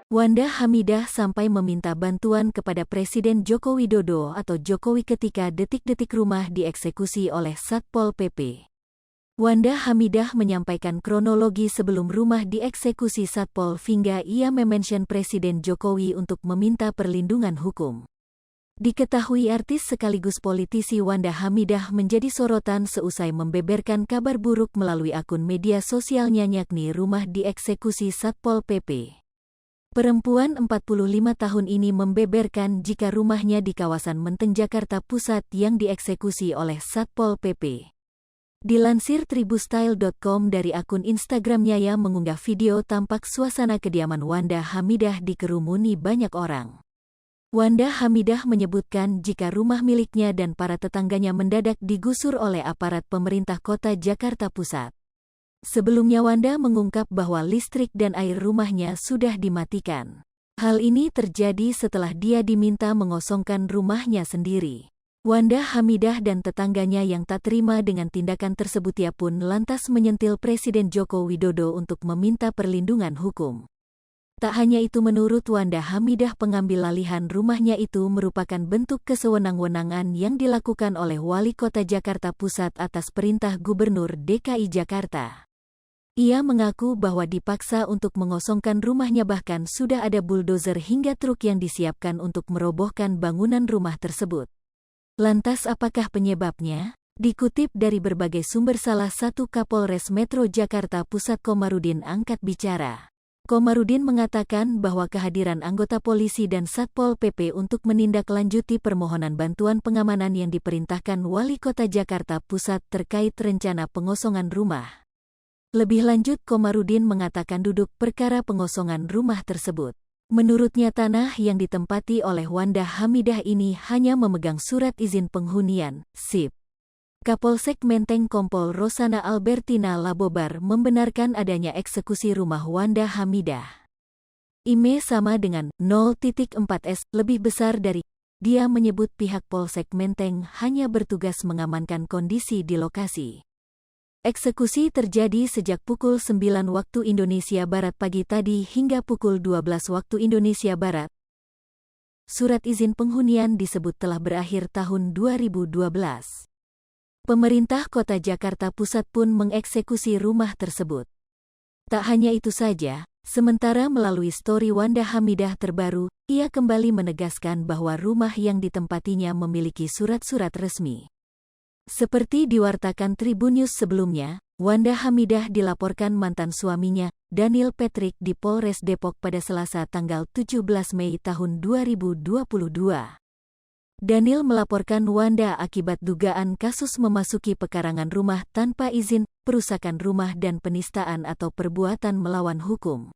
Wanda Hamidah sampai meminta bantuan kepada Presiden Joko Widodo atau Jokowi ketika detik-detik rumah dieksekusi oleh Satpol PP. Wanda Hamidah menyampaikan kronologi sebelum rumah dieksekusi Satpol hingga ia memention Presiden Jokowi untuk meminta perlindungan hukum. Diketahui artis sekaligus politisi Wanda Hamidah menjadi sorotan seusai membeberkan kabar buruk melalui akun media sosialnya yakni rumah dieksekusi Satpol PP. Perempuan 45 tahun ini membeberkan jika rumahnya di kawasan Menteng, Jakarta Pusat yang dieksekusi oleh Satpol PP. Dilansir tribustyle.com dari akun Instagramnya yang mengunggah video tampak suasana kediaman Wanda Hamidah dikerumuni banyak orang. Wanda Hamidah menyebutkan jika rumah miliknya dan para tetangganya mendadak digusur oleh aparat pemerintah kota Jakarta Pusat. Sebelumnya Wanda mengungkap bahwa listrik dan air rumahnya sudah dimatikan. Hal ini terjadi setelah dia diminta mengosongkan rumahnya sendiri. Wanda Hamidah dan tetangganya yang tak terima dengan tindakan tersebut ia pun lantas menyentil Presiden Joko Widodo untuk meminta perlindungan hukum. Tak hanya itu, menurut Wanda Hamidah pengambil alihan rumahnya itu merupakan bentuk kesewenang-wenangan yang dilakukan oleh Wali Kota Jakarta Pusat atas perintah Gubernur DKI Jakarta. Ia mengaku bahwa dipaksa untuk mengosongkan rumahnya, bahkan sudah ada buldozer hingga truk yang disiapkan untuk merobohkan bangunan rumah tersebut. Lantas apakah penyebabnya? Dikutip dari berbagai sumber, salah satu Kapolres Metro Jakarta Pusat Komarudin angkat bicara. Komarudin mengatakan bahwa kehadiran anggota polisi dan Satpol PP untuk menindaklanjuti permohonan bantuan pengamanan yang diperintahkan Wali Kota Jakarta Pusat terkait rencana pengosongan rumah. Lebih lanjut, Komarudin mengatakan duduk perkara pengosongan rumah tersebut. Menurutnya tanah yang ditempati oleh Wanda Hamidah ini hanya memegang surat izin penghunian, SIP. Kapolsek Menteng Kompol Rosana Albertina Labobar membenarkan adanya eksekusi rumah Wanda Hamidah. IMEI sama dengan 0.4S lebih besar dari. Dia menyebut pihak Polsek Menteng hanya bertugas mengamankan kondisi di lokasi. Eksekusi terjadi sejak pukul 9 waktu Indonesia Barat pagi tadi hingga pukul 12 waktu Indonesia Barat. Surat izin penghunian disebut telah berakhir tahun 2012. Pemerintah Kota Jakarta Pusat pun mengeksekusi rumah tersebut. Tak hanya itu saja, sementara melalui story Wanda Hamidah terbaru, ia kembali menegaskan bahwa rumah yang ditempatinya memiliki surat-surat resmi. Seperti diwartakan Tribun News sebelumnya, Wanda Hamidah dilaporkan mantan suaminya, Daniel Patrick, di Polres Depok pada Selasa tanggal 17 Mei tahun 2022. Daniel melaporkan Wanda akibat dugaan kasus memasuki pekarangan rumah tanpa izin, perusakan rumah dan penistaan atau perbuatan melawan hukum.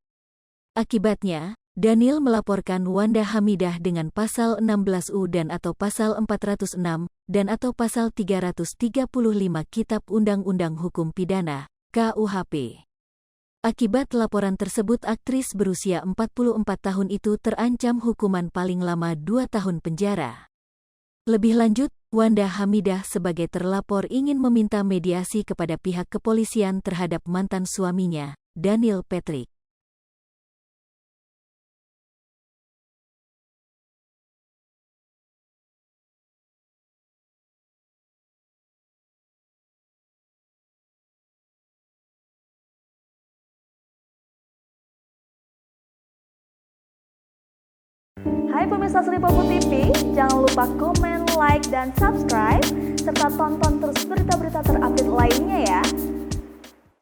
Akibatnya, Daniel melaporkan Wanda Hamidah dengan pasal 16U dan atau pasal 406 dan atau pasal 335 Kitab Undang-Undang Hukum Pidana, KUHP. Akibat laporan tersebut, aktris berusia 44 tahun itu terancam hukuman paling lama 2 tahun penjara. Lebih lanjut, Wanda Hamidah sebagai terlapor ingin meminta mediasi kepada pihak kepolisian terhadap mantan suaminya, Daniel Patrick. Hai pemirsa Sri Popo TV, jangan lupa komen, like, dan subscribe, serta tonton terus berita-berita terupdate lainnya ya.